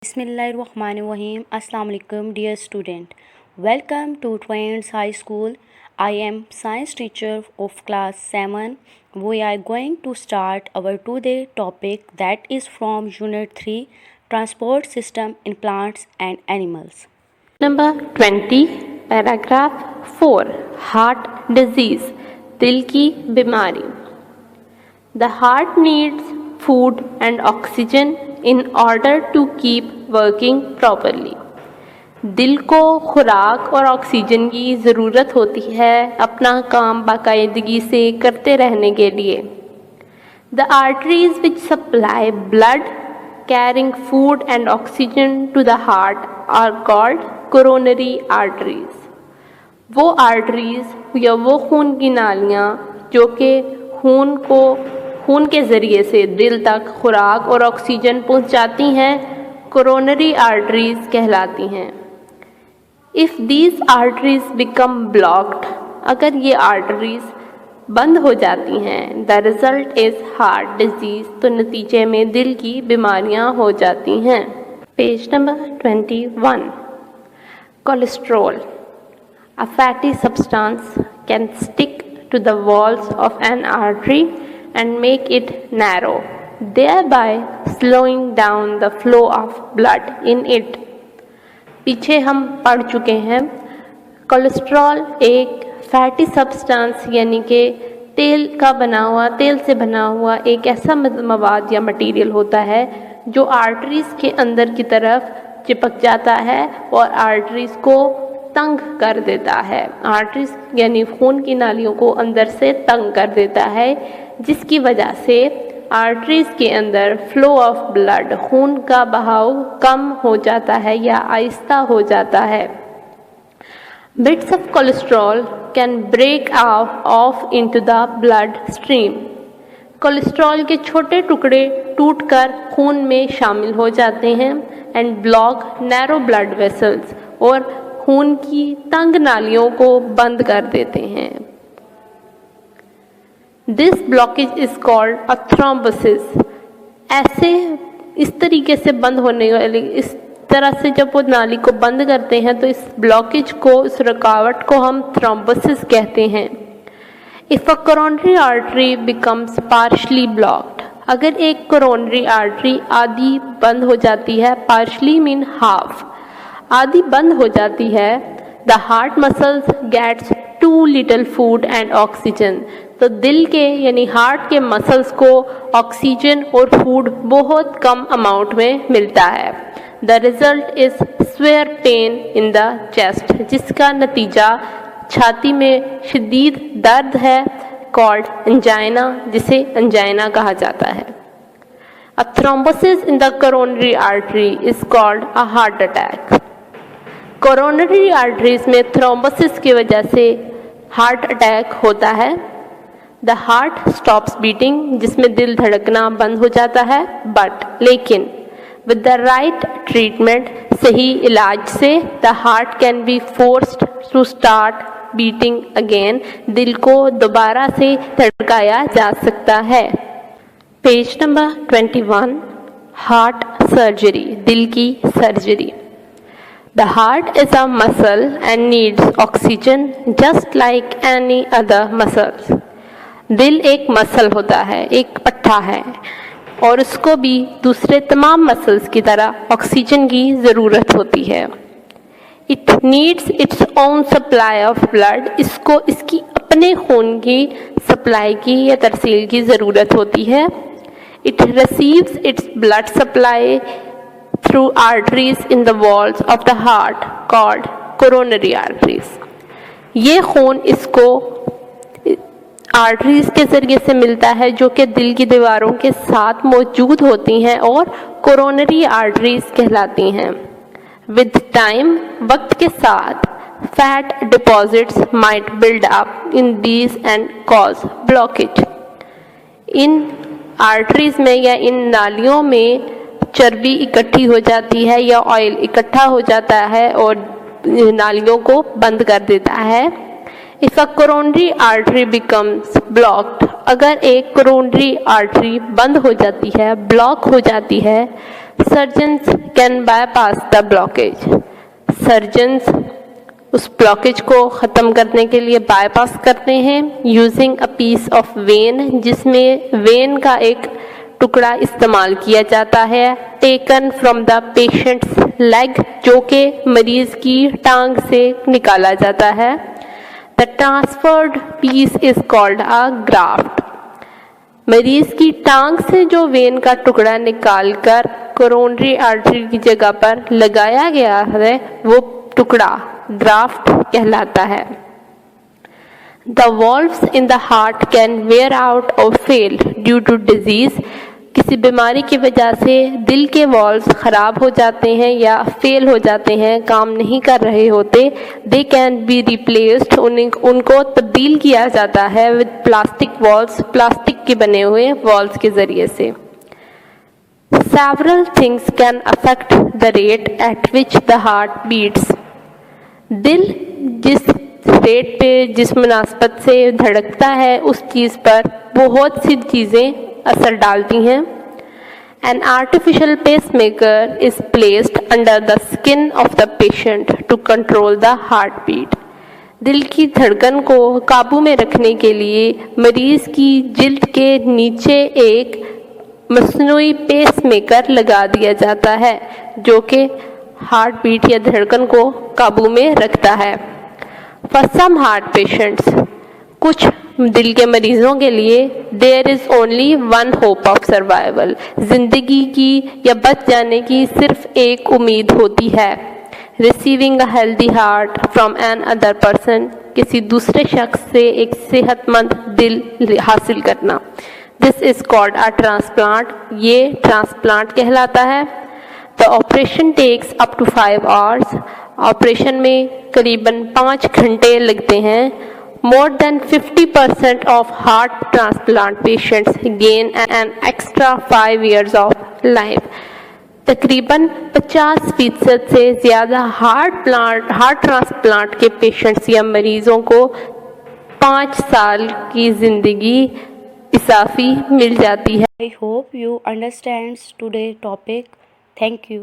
Bismillahirrahmanirrahim. Assalamu alaikum, dear student. Welcome to Trends High School. I am science teacher of class 7. We are going to start our today topic that is from unit 3, transport system in plants and animals. Number 20, paragraph 4, heart disease, दिल की बीमारी. The heart needs food and oxygen in order to keep working properly. दिल को खुराक और oxygen की ज़रूरत होती है अपना काम बाकायदगी से करते रहने के लिए. The arteries which supply blood carrying food and oxygen to the heart are called coronary arteries. वो आर्टरीज या वो खून की नालियाँ जो कि खून के ज़रिए से दिल तक खुराक और ऑक्सीजन पहुँचाती हैं कोरोनरी आर्टरीज कहलाती हैं. If these arteries become blocked, अगर ये आर्टरीज बंद हो जाती हैं, the result is heart disease, तो नतीजे में दिल की बीमारियां हो जाती हैं. Page number 21. Cholesterol, a fatty substance can stick to the walls of an artery and make it narrow, thereby slowing down the flow of blood in it. पीछे हम पढ़ चुके हैं कोलेस्ट्रॉल एक फैटी सब्सटेंस यानी कि तेल से बना हुआ एक ऐसा मवाद या मटेरियल होता है जो आर्टरीज के अंदर की तरफ चिपक जाता है और आर्टरीज को तंग कर देता है. आर्टरीज यानी खून की नालियों को अंदर से तंग कर देता है, जिसकी वजह से आर्टरीज के अंदर फ्लो ऑफ ब्लड, खून का बहाव कम हो जाता है या आहिस्ता हो जाता है. Bits of cholesterol can break off into the blood stream. Cholesterol के छोटे टुकड़े टूटकर खून में शामिल हो जाते हैं and block narrow blood vessels, और खून की तंग नालियों को बंद कर देते हैं. This blockage is called a thrombosis. ऐसे इस तरीके से बंद होने वाली, इस तरह से जब वो नाली को बंद करते हैं तो इस ब्लॉकेज को, इस रुकावट को हम थ्रोम्बोसिस कहते हैं. If a coronary artery becomes partially blocked, अगर एक कोरोनरी आर्टरी आधी बंद हो जाती है, पार्शली मीन हाफ, आधी बंद हो जाती है, the heart muscles gets to little food and oxygen, तो दिल के यानी हार्ट के मसल्स को ऑक्सीजन और फूड बहुत कम अमाउंट में मिलता है. The result is swear pain in the chest, जिसका नतीजा छाती में शदीद दर्द है, कॉल्ड एंजाइना, जिसे एंजाइना कहा जाता है. A thrombosis in the coronary artery is called a heart attack. Coronary arteries में थ्रोम्बोसिस की वजह से हार्ट अटैक होता है. द हार्ट स्टॉप्स बीटिंग, जिसमें दिल धड़कना बंद हो जाता है, बट लेकिन विद द राइट ट्रीटमेंट, सही इलाज से, the heart can be forced to start beating again, दिल को दोबारा से धड़काया जा सकता है. Page number 21. हार्ट सर्जरी, दिल की surgery. The heart is a muscle and needs oxygen just like any other muscles. दिल एक मसल होता है, एक पट्टा है, और उसको भी दूसरे तमाम मसल्स की तरह ऑक्सीजन की ज़रूरत होती है. It needs its own supply of blood. इसको इसकी अपने खून की सप्लाई की या तरसील की ज़रूरत होती है. It receives its blood supply through arteries in the walls of the heart called coronary arteries. ये खून इसको आर्टरीज के ज़रिए से मिलता है जो कि दिल की दीवारों के साथ मौजूद होती हैं और कोरोनरी आर्टरीज कहलाती हैं. विद टाइम, वक्त के साथ, fat deposits might build up in these and cause blockage. In arteries में या इन नालियों में चर्बी इकट्ठी हो जाती है या ऑयल इकट्ठा हो जाता है और नालियों को बंद कर देता है. If a coronary artery becomes blocked, अगर एक कोरोनरी आर्टरी बंद हो जाती है, ब्लॉक हो जाती है, Surgeons can bypass the blockage. Surgeons उस ब्लॉकेज को ख़त्म करने के लिए बाईपास करते हैं using a piece of vein, जिसमें वेन का एक टुकड़ा इस्तेमाल किया जाता है, taken from the patient's leg, जो कि मरीज की टांग से निकाला जाता है। The transferred piece is called a graft. मरीज की टांग से जो वेन का टुकड़ा निकालकर कोरोनरी आर्टरी की जगह पर लगाया गया है, वो टुकड़ा ग्राफ्ट कहलाता है। The valves in the heart can wear out or fail due to disease. किसी बीमारी की वजह से दिल के वॉल्व्स खराब हो जाते हैं या फेल हो जाते हैं, काम नहीं कर रहे होते। They can be replaced. उनको तब्दील किया जाता है with plastic valves, प्लास्टिक के बने हुए वॉल्व्स के ज़रिए से। Several things can affect the rate at which the heart beats. दिल जिस रेट पे, जिस मुनासबत से धड़कता है, उस चीज़ पर बहुत सी चीज़ें असर डालती हैं। An artificial pacemaker is placed under the skin of the patient to control the heartbeat. दिल की धड़कन को काबू में रखने के लिए मरीज की जिल्द के नीचे एक मसनूई पेसमेकर लगा दिया जाता है, जो कि हार्ट बीट या धड़कन को काबू में रखता है। फॉर सम हार्ट पेशेंट्स, कुछ दिल के मरीजों के लिए there is only one hope of survival, जिंदगी की या बच जाने की सिर्फ एक उम्मीद होती है। Receiving a healthy heart from another person, किसी दूसरे शख्स से एक सेहतमंद दिल हासिल करना। This is called a transplant, ये ट्रांसप्लांट कहलाता है। The operation takes up to 5 hours, operation में करीबन 5 घंटे लगते हैं। More than 50% of heart transplant patients gain an extra 5 years of life. तकरीबन 50% से ज़्यादा हार्ट ट्रांसप्लांट के पेशेंट्स या मरीज़ों को 5 साल की ज़िंदगी इजाफी मिल जाती है। I hope you understands today's topic. Thank you.